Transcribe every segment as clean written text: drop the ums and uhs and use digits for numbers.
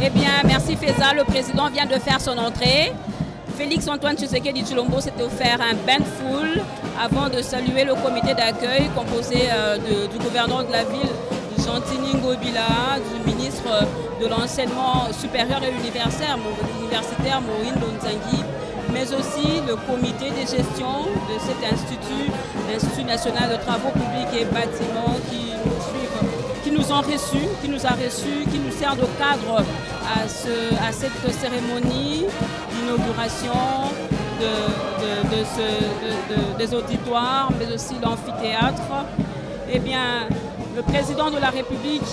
Eh bien, merci Feza, le président vient de faire son entrée. Félix Antoine Tshisekedi Tshilombo s'est offert un bain de foule avant de saluer le comité d'accueil composé du gouverneur de la ville, Gentini Ngobila, du ministre de l'enseignement supérieur et universitaire, Maureen Lonzangui, mais aussi le comité de gestion de cet institut, l'Institut national de travaux publics et bâtiments qui nous a reçus, qui nous sert de cadre à cette cérémonie d'inauguration des auditoires, mais aussi l'amphithéâtre. Eh bien, le président de la République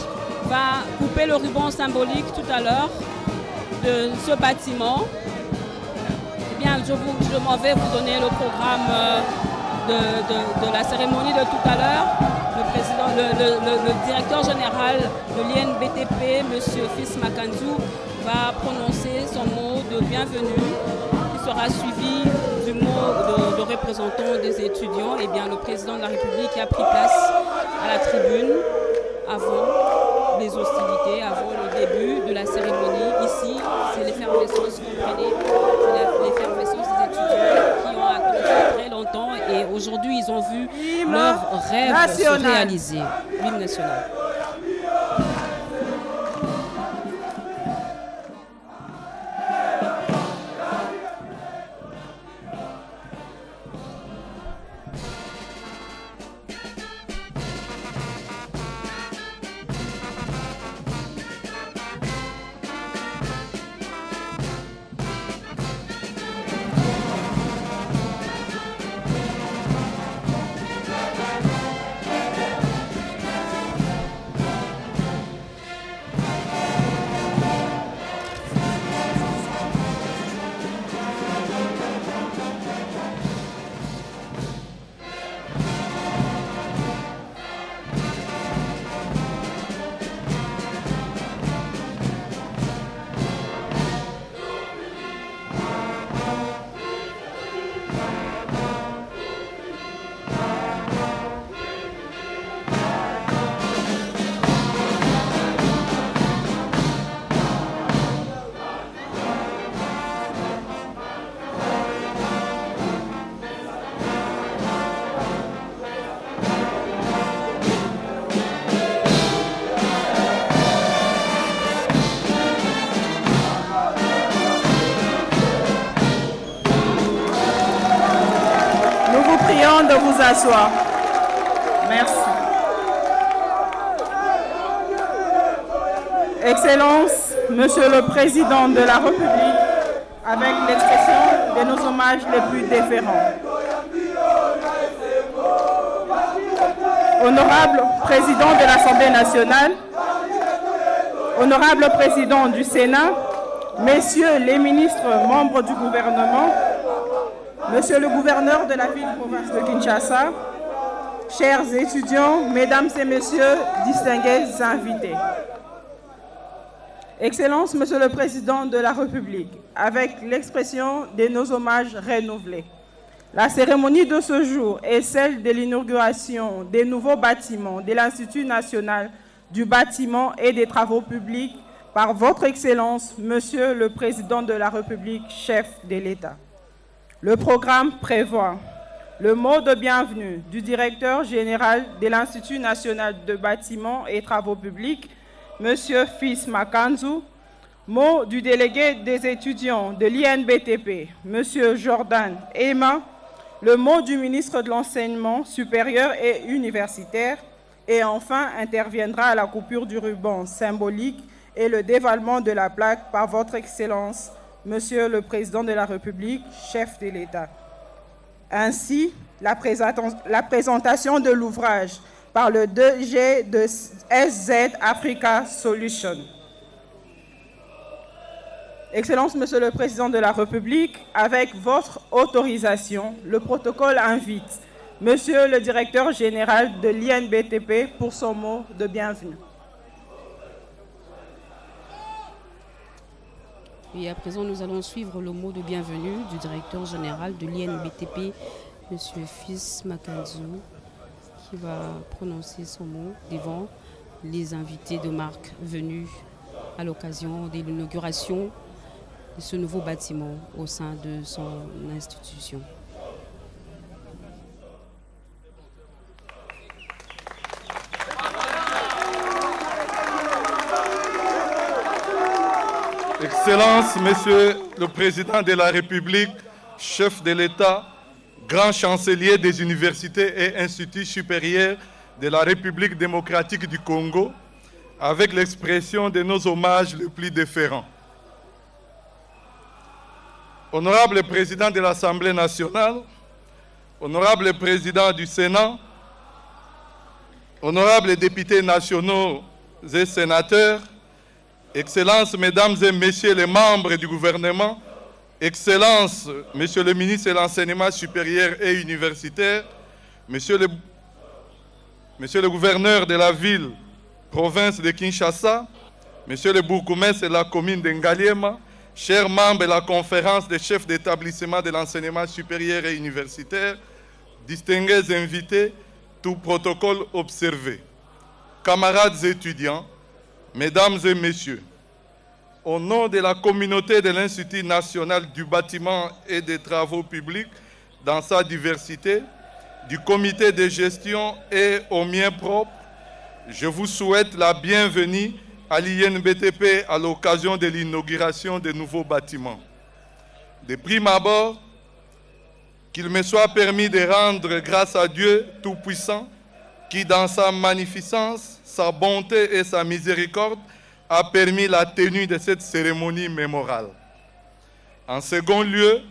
va couper le ruban symbolique tout à l'heure de ce bâtiment. Eh bien, je m'en vais vous donner le programme de la cérémonie de tout à l'heure. Le directeur général de l'INBTP, M. Fils Makanzou, va prononcer son mot de bienvenue, qui sera suivi du mot de représentant des étudiants. Eh bien, le président de la République a pris place à la tribune avant les hostilités, avant le début de la cérémonie. Ici, c'est l'effervescence, comprenez, c'est l'effervescence des étudiants qui ont attendu très longtemps et aujourd'hui, ils ont vu leur rêve se réaliser. L'hymne national. De vous asseoir. Merci. Excellence, Monsieur le Président de la République, avec l'expression de nos hommages les plus déférents. Honorable Président de l'Assemblée nationale, Honorable Président du Sénat, Messieurs les ministres membres du gouvernement, Monsieur le gouverneur de la ville-province de Kinshasa, chers étudiants, mesdames et messieurs, distingués invités. Excellence, Monsieur le Président de la République, avec l'expression de nos hommages renouvelés. La cérémonie de ce jour est celle de l'inauguration des nouveaux bâtiments de l'Institut national du bâtiment et des travaux publics par Votre Excellence, Monsieur le Président de la République, chef de l'État. Le programme prévoit le mot de bienvenue du directeur général de l'Institut national de bâtiments et travaux publics, M. Fils Makanzou, mot du délégué des étudiants de l'INBTP, M. Jordan Emma, le mot du ministre de l'Enseignement supérieur et universitaire, et enfin interviendra la coupure du ruban symbolique et le dévalement de la plaque par Votre Excellence, Monsieur le Président de la République, chef de l'État. Ainsi, la présentation de l'ouvrage par le DG de SZ Africa Solutions. Excellence, Monsieur le Président de la République, avec votre autorisation, le protocole invite Monsieur le Directeur général de l'INBTP pour son mot de bienvenue. Et à présent, nous allons suivre le mot de bienvenue du directeur général de l'INBTP, M. Fils Makanzou, qui va prononcer son mot devant les invités de marque venus à l'occasion de l'inauguration de ce nouveau bâtiment au sein de son institution. Excellences, Monsieur le Président de la République, chef de l'État, grand chancelier des universités et instituts supérieurs de la République démocratique du Congo, avec l'expression de nos hommages les plus déférents. Honorable Président de l'Assemblée nationale, Honorable Président du Sénat, honorables députés nationaux et sénateurs, Excellences, Mesdames et Messieurs les membres du gouvernement, Excellences, Monsieur le ministre de l'Enseignement supérieur et universitaire, Monsieur le gouverneur de la ville, province de Kinshasa, Monsieur le bourgmestre de la commune d'Engaliema, chers membres de la conférence des chefs d'établissement de l'enseignement supérieur et universitaire, distingués invités, tout protocole observé, camarades étudiants, Mesdames et Messieurs, au nom de la communauté de l'Institut national du bâtiment et des travaux publics dans sa diversité, du comité de gestion et au mien propre, je vous souhaite la bienvenue à l'INBTP à l'occasion de l'inauguration des nouveaux bâtiments. De prime abord, qu'il me soit permis de rendre grâce à Dieu Tout-Puissant, qui dans sa magnificence, sa bonté et sa miséricorde a permis la tenue de cette cérémonie mémorale. En second lieu,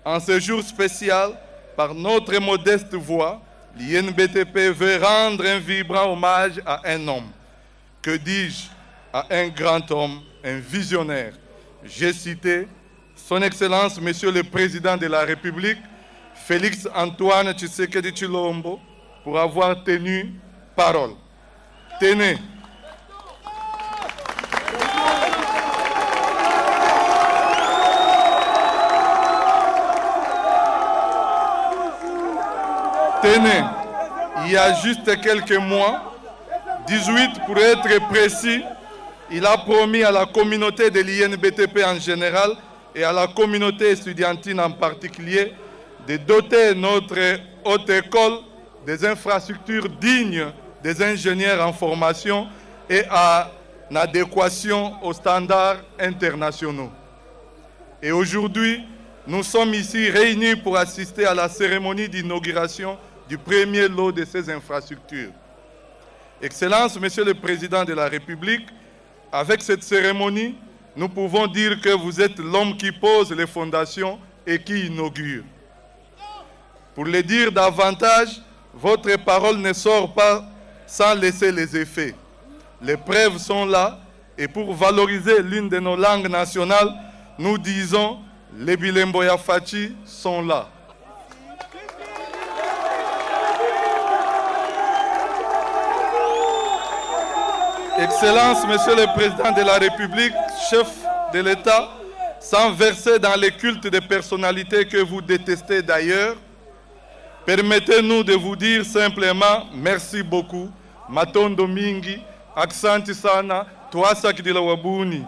en ce jour spécial, par notre modeste voix, l'INBTP veut rendre un vibrant hommage à un homme. Que dis-je? À un grand homme, un visionnaire. J'ai cité Son Excellence, Monsieur le Président de la République, Félix Antoine Tshisekedi Tshilombo, pour avoir tenu parole. Tenez. Tenez, il y a juste quelques mois, 18 pour être précis, il a promis à la communauté de l'INBTP en général et à la communauté estudiantine en particulier de doter notre haute école des infrastructures dignes des ingénieurs en formation et en adéquation aux standards internationaux. Et aujourd'hui, nous sommes ici réunis pour assister à la cérémonie d'inauguration du premier lot de ces infrastructures. Excellences, Monsieur le Président de la République, avec cette cérémonie, nous pouvons dire que vous êtes l'homme qui pose les fondations et qui inaugure. Pour le dire davantage, votre parole ne sort pas sans laisser les effets. Les preuves sont là et pour valoriser l'une de nos langues nationales, nous disons les Bilembo ya Fachi sont là. Excellences, Monsieur le Président de la République, chef de l'État, sans verser dans les cultes de personnalités que vous détestez d'ailleurs, permettez-nous de vous dire simplement merci beaucoup. Matondo mingi, aksanti sana, tuasa kidila wabuni.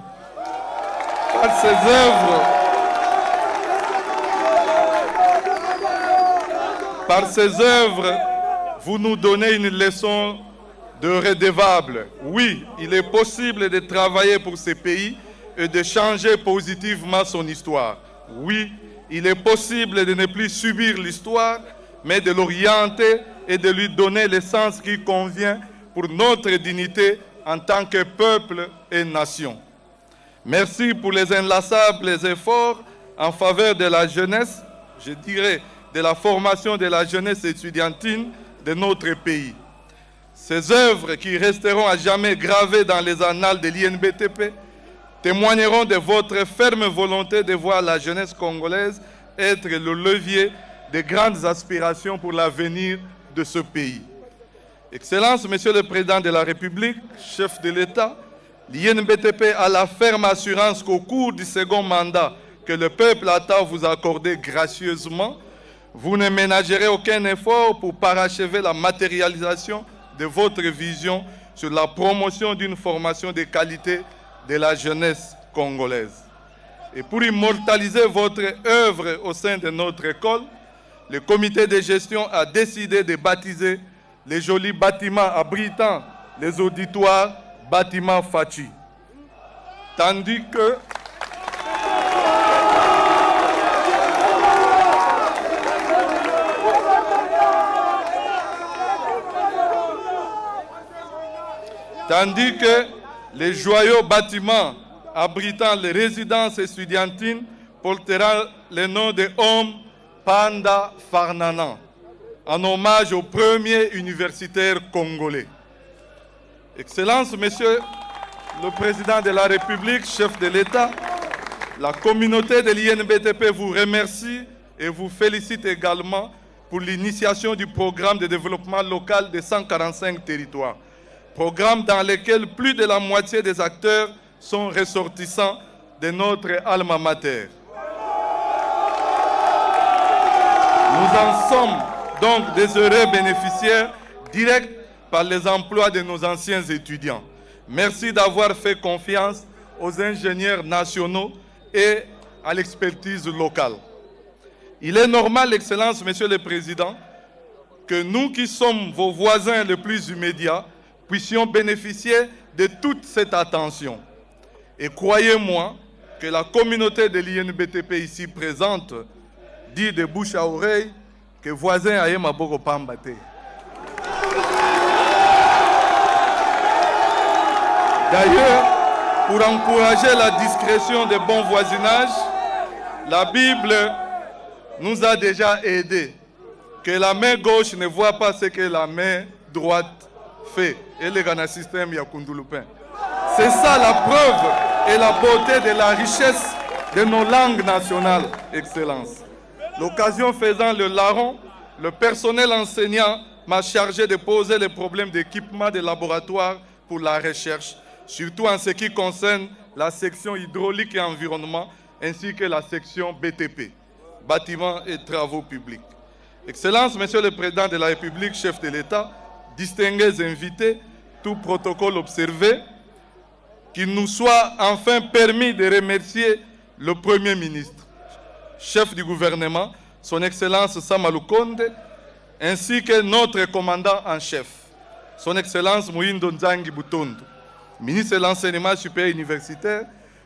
Par ces œuvres, vous nous donnez une leçon de redevable. Oui, il est possible de travailler pour ce pays et de changer positivement son histoire. Oui, il est possible de ne plus subir l'histoire, mais de l'orienter et de lui donner le sens qui convient pour notre dignité en tant que peuple et nation. Merci pour les inlassables efforts en faveur de la jeunesse, je dirais de la formation de la jeunesse estudiantine de notre pays. Ces œuvres qui resteront à jamais gravées dans les annales de l'INBTP témoigneront de votre ferme volonté de voir la jeunesse congolaise être le levier de grandes aspirations pour l'avenir de ce pays. Excellences, Monsieur le Président de la République, chef de l'État, l'INBTP a la ferme assurance qu'au cours du second mandat que le peuple attend vous accorder gracieusement, vous ne ménagerez aucun effort pour parachever la matérialisation de votre vision sur la promotion d'une formation de qualité de la jeunesse congolaise. Et pour immortaliser votre œuvre au sein de notre école, le comité de gestion a décidé de baptiser les jolis bâtiments abritant les auditoires bâtiments Fachi. Tandis que les joyeux bâtiments abritant les résidences estudiantines porteront le nom de Homme Panda Farnana, en hommage au premier universitaire congolais. Excellence, Monsieur le Président de la République, chef de l'État, la communauté de l'INBTP vous remercie et vous félicite également pour l'initiation du programme de développement local de 145 territoires. Programme dans lequel plus de la moitié des acteurs sont ressortissants de notre alma mater. Nous en sommes donc des heureux bénéficiaires directs par les emplois de nos anciens étudiants. Merci d'avoir fait confiance aux ingénieurs nationaux et à l'expertise locale. Il est normal, Excellence, Monsieur le Président, que nous qui sommes vos voisins les plus immédiats puissions bénéficier de toute cette attention. Et croyez-moi que la communauté de l'INBTP ici présente dit de bouche à oreille que voisin aye maboko pambate. D'ailleurs, pour encourager la discrétion des bons voisinages, la Bible nous a déjà aidés. Que la main gauche ne voit pas ce que la main droite fait. Et le Ghana système Yakundulupin. C'est ça la preuve et la beauté de la richesse de nos langues nationales, Excellence. L'occasion faisant le larron, le personnel enseignant m'a chargé de poser les problèmes d'équipement des laboratoires pour la recherche, surtout en ce qui concerne la section hydraulique et environnement, ainsi que la section BTP, bâtiments et travaux publics. Excellence, Monsieur le Président de la République, chef de l'État, distingués invités, tout protocole observé, qu'il nous soit enfin permis de remercier le Premier ministre, chef du gouvernement, son Excellence Samalou Konde, ainsi que notre commandant en chef, son Excellence Mohindo Nzangi Butondo, ministre de l'Enseignement supérieur universitaire,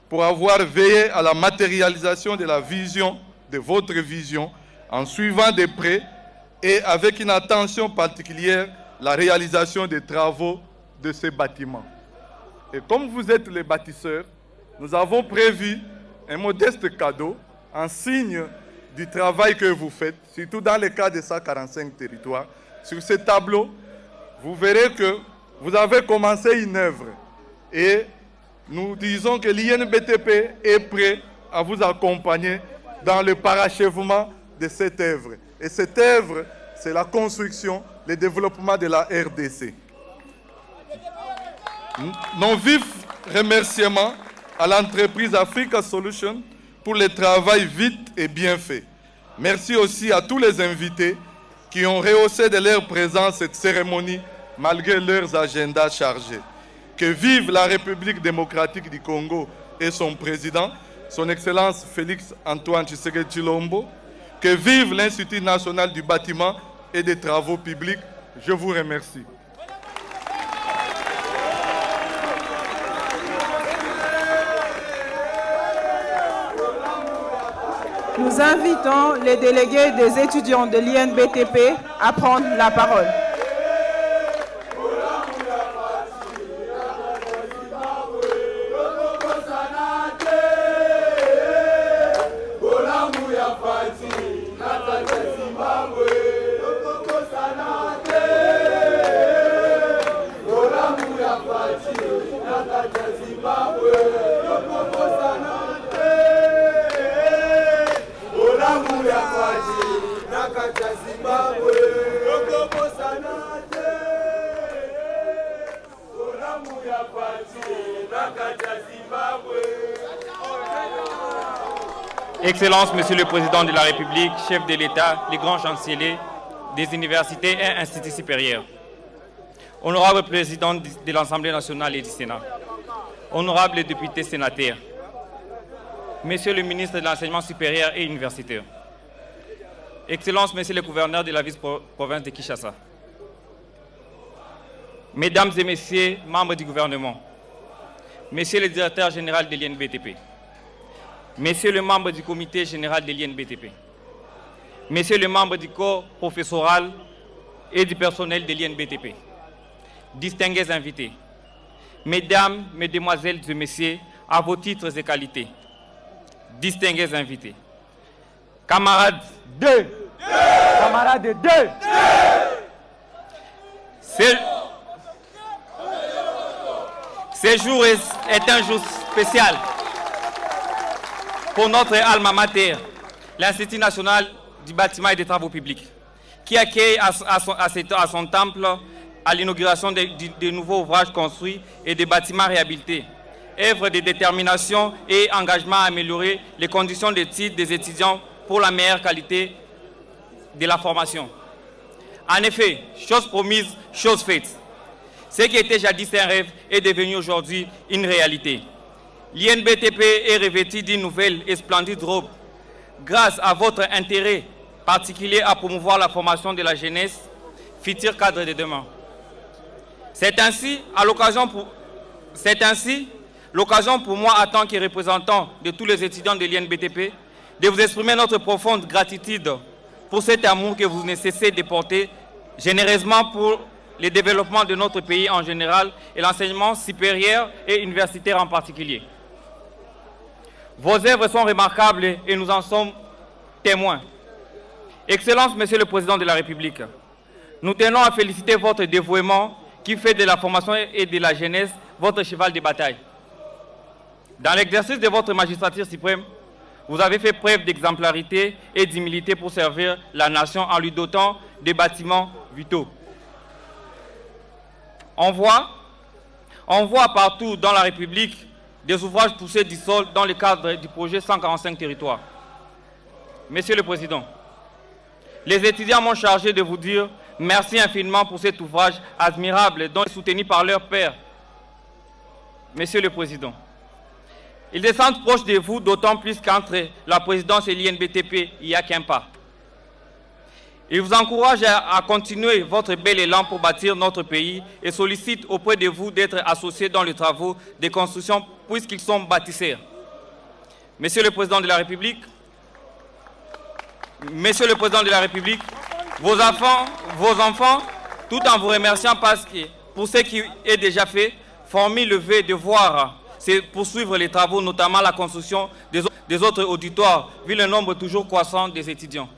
pour avoir veillé à la matérialisation de la vision, de votre vision, en suivant de près et avec une attention particulière la réalisation des travaux de ces bâtiments. Et comme vous êtes les bâtisseurs, nous avons prévu un modeste cadeau en signe du travail que vous faites, surtout dans le cas de 145 territoires. Sur ce tableau, vous verrez que vous avez commencé une œuvre et nous disons que l'INBTP est prêt à vous accompagner dans le parachèvement de cette œuvre. Et cette œuvre, c'est la construction, le développement de la RDC. Nos vifs remerciements à l'entreprise Africa Solutions pour le travail vite et bien fait. Merci aussi à tous les invités qui ont rehaussé de leur présence cette cérémonie malgré leurs agendas chargés. Que vive la République démocratique du Congo et son président, son Excellence Félix Antoine Tshisekedi Tshilombo. Que vive l'Institut national du bâtiment et des travaux publics. Je vous remercie. Nous invitons les délégués des étudiants de l'INBTP à prendre la parole. Excellences, Monsieur le Président de la République, chef de l'État, les grands chanceliers des universités et instituts supérieurs, honorable Président de l'Assemblée nationale et du Sénat, honorables députés sénateurs, Monsieur le ministre de l'Enseignement supérieur et universitaire, Excellences, Monsieur le gouverneur de la vice-province de Kinshasa, Mesdames et Messieurs, membres du gouvernement, Monsieur le directeur général de l'INBTP, Monsieur le membre du comité général de l'INBTP, Monsieur le membre du corps professoral et du personnel de l'INBTP, distingués invités, Mesdames, Mesdemoiselles et Messieurs, à vos titres et qualités, distingués invités, camarades 2, camarades 2, ce jour est un jour spécial pour notre alma mater, l'Institut national du bâtiment et des travaux publics, qui accueille à son temple à l'inauguration de nouveaux ouvrages construits et des bâtiments réhabilités, œuvre de détermination et engagement à améliorer les conditions d'études des étudiants pour la meilleure qualité de la formation. En effet, chose promise, chose faite. Ce qui était jadis un rêve est devenu aujourd'hui une réalité. L'INBTP est revêtu d'une nouvelle et splendide robe grâce à votre intérêt particulier à promouvoir la formation de la jeunesse, futur cadre de demain. C'est ainsi l'occasion pour moi, en tant que représentant de tous les étudiants de l'INBTP, de vous exprimer notre profonde gratitude pour cet amour que vous ne cessez de porter généreusement pour le développement de notre pays en général et l'enseignement supérieur et universitaire en particulier. Vos œuvres sont remarquables et nous en sommes témoins. Excellences, Monsieur le Président de la République, nous tenons à féliciter votre dévouement qui fait de la formation et de la jeunesse votre cheval de bataille. Dans l'exercice de votre magistrature suprême, vous avez fait preuve d'exemplarité et d'humilité pour servir la nation en lui dotant des bâtiments vitaux. On voit partout dans la République des ouvrages poussés du sol dans le cadre du projet 145 territoires. Monsieur le Président, les étudiants m'ont chargé de vous dire merci infiniment pour cet ouvrage admirable dont ils sont soutenus par leur père. Monsieur le Président, ils descendent proches de vous, d'autant plus qu'entre la présidence et l'INBTP, il n'y a qu'un pas. Ils vous encouragent à continuer votre bel élan pour bâtir notre pays et sollicitent auprès de vous d'être associés dans les travaux de construction puisqu'ils sont bâtisseurs. Monsieur le Président de la République, vos enfants, tout en vous remerciant parce que pour ce qui est déjà fait, formez le vœu de voir poursuivre les travaux, notamment la construction des autres auditoires, vu le nombre toujours croissant des étudiants.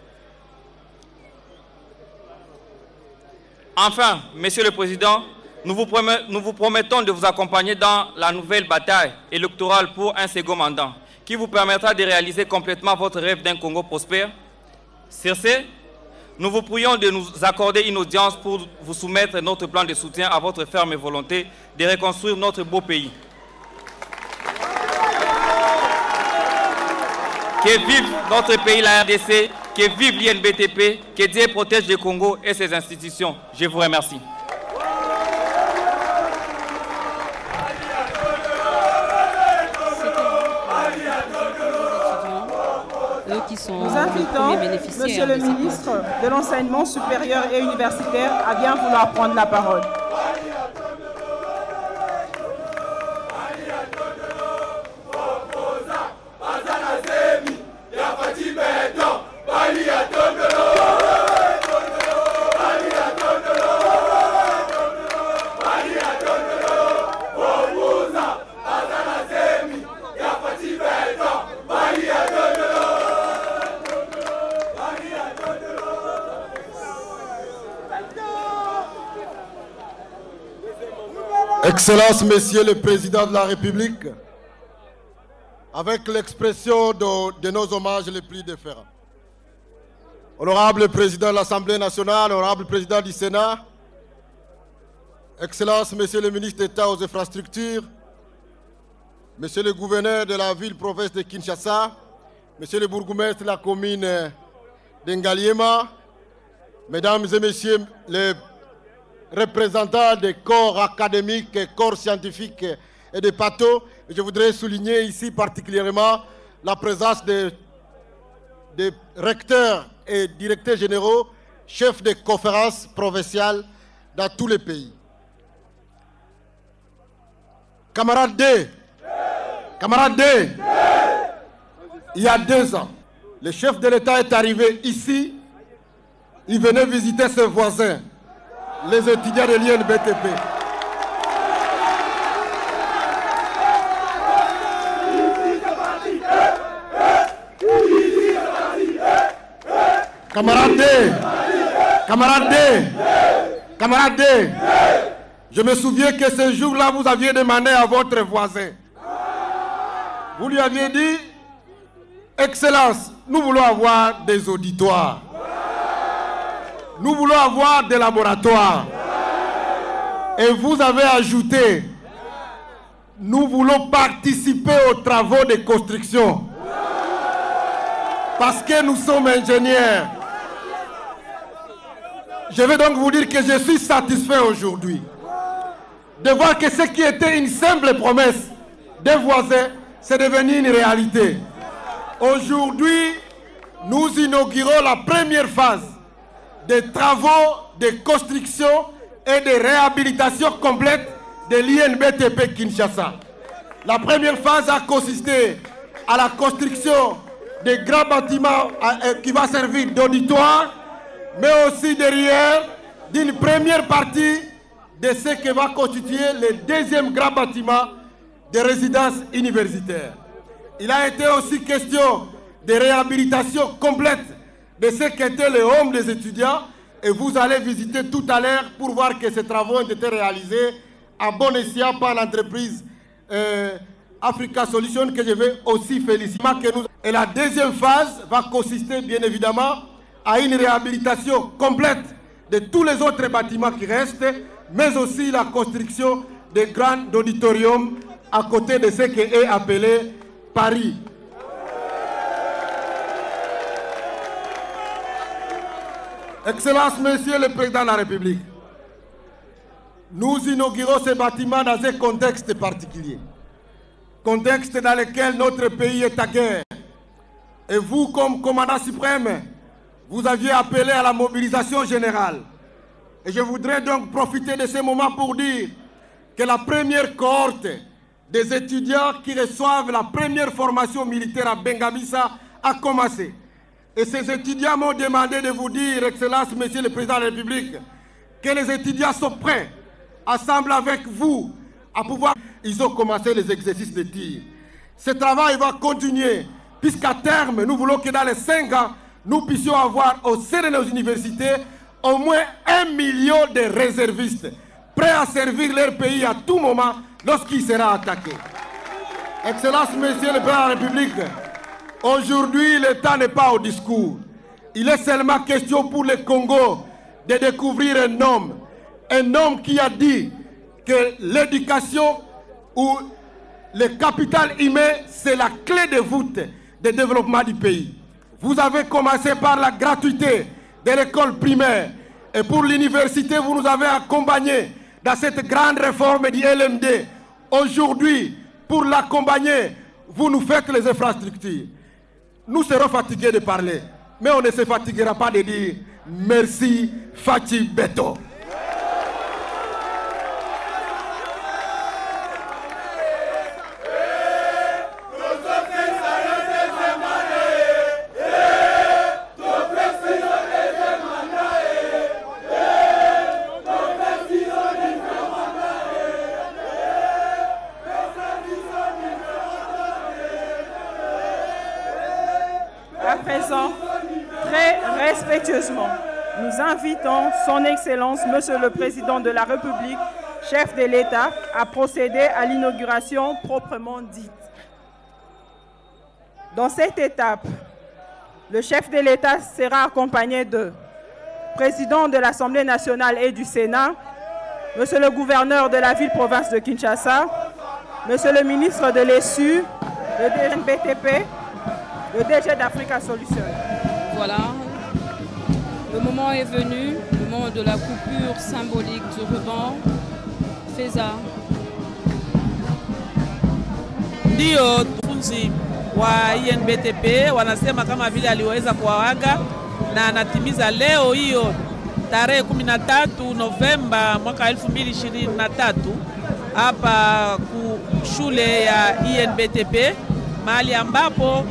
Enfin, Monsieur le Président, nous vous promettons de vous accompagner dans la nouvelle bataille électorale pour un second mandat, qui vous permettra de réaliser complètement votre rêve d'un Congo prospère. Sur ce, nous vous prions de nous accorder une audience pour vous soumettre notre plan de soutien à votre ferme volonté de reconstruire notre beau pays. Que vive notre pays, la RDC, que vive l'INBTP, que Dieu protège le Congo et ses institutions. Je vous remercie. Nous invitons Monsieur le ministre de l'Enseignement supérieur et universitaire à bien vouloir prendre la parole. Excellences, Messieurs le Président de la République, avec l'expression de nos hommages les plus déférents. Honorable Président de l'Assemblée nationale, honorable Président du Sénat, Excellences, Monsieur le ministre d'État aux infrastructures, Monsieur le gouverneur de la ville-province de Kinshasa, Monsieur le bourgmestre de la commune d'Engaliema, Mesdames et Messieurs les représentants des corps académiques, corps scientifiques et des bateaux, Et je voudrais souligner ici particulièrement la présence des recteurs et directeurs généraux, chefs de conférences provinciales dans tous les pays. Camarades D, il y a 2 ans, le chef de l'État est arrivé ici, il venait visiter ses voisins, les étudiants de l'INBTP. Camarades D, je me souviens que ce jour-là, vous aviez demandé à votre voisin. Vous lui aviez dit, Excellence, nous voulons avoir des auditoires. Nous voulons avoir des laboratoires. Et vous avez ajouté, nous voulons participer aux travaux de construction. Parce que nous sommes ingénieurs. Je vais donc vous dire que je suis satisfait aujourd'hui de voir que ce qui était une simple promesse des voisins, c'est devenu une réalité. Aujourd'hui, nous inaugurons la première phase des travaux de construction et de réhabilitation complète de l'INBTP Kinshasa. La première phase a consisté à la construction de grands bâtiments qui va servir d'auditoire, mais aussi derrière d'une première partie de ce qui va constituer le deuxième grand bâtiment de résidence universitaire. Il a été aussi question de réhabilitation complète de ce qu'étaient les homes des étudiants, et vous allez visiter tout à l'heure pour voir que ces travaux ont été réalisés à bon escient par l'entreprise Africa Solutions, que je vais aussi féliciter. Et la deuxième phase va consister bien évidemment à une réhabilitation complète de tous les autres bâtiments qui restent, mais aussi la construction des grands auditoriums à côté de ce qui est appelé Paris. Excellence, Monsieur le Président de la République, nous inaugurons ces bâtiments dans un contexte particulier. Contexte dans lequel notre pays est à guerre. Et vous, comme commandant suprême, vous aviez appelé à la mobilisation générale. Et je voudrais donc profiter de ce moment pour dire que la première cohorte des étudiants qui reçoivent la première formation militaire à Bengamisa a commencé. Et ces étudiants m'ont demandé de vous dire, Excellence, Monsieur le Président de la République, que les étudiants sont prêts, ensemble avec vous, à pouvoir... Ils ont commencé les exercices de tir. Ce travail va continuer, puisqu'à terme, nous voulons que dans les 5 ans, nous puissions avoir au sein de nos universités au moins 1 million de réservistes prêts à servir leur pays à tout moment lorsqu'il sera attaqué. Excellence, Monsieur le Président de la République, aujourd'hui, le temps n'est pas au discours. Il est seulement question pour le Congo de découvrir un homme qui a dit que l'éducation ou le capital humain, c'est la clé de voûte du développement du pays. Vous avez commencé par la gratuité de l'école primaire et pour l'université, vous nous avez accompagnés dans cette grande réforme du LMD. Aujourd'hui, pour l'accompagner, vous nous faites les infrastructures. Nous serons fatigués de parler, mais on ne se fatiguera pas de dire merci Fachi Beto. Nous invitons son Excellence, Monsieur le Président de la République, chef de l'État, à procéder à l'inauguration proprement dite. Dans cette étape, le chef de l'État sera accompagné de président de l'Assemblée nationale et du Sénat, Monsieur le gouverneur de la ville-province de Kinshasa, Monsieur le ministre de l'ESU, le DG BTP, le DG d'Africa Solutions. Voilà. Le moment est venu, le moment de la coupure symbolique du ruban. Feza. Ndio tufunzi wa INBTP wanasema kama vile aliweza kuwaaga na anatimiza leo hiyo tarehe 13 Novemba mwaka 2023 hapa ku shule ya INBTP mahali ambapo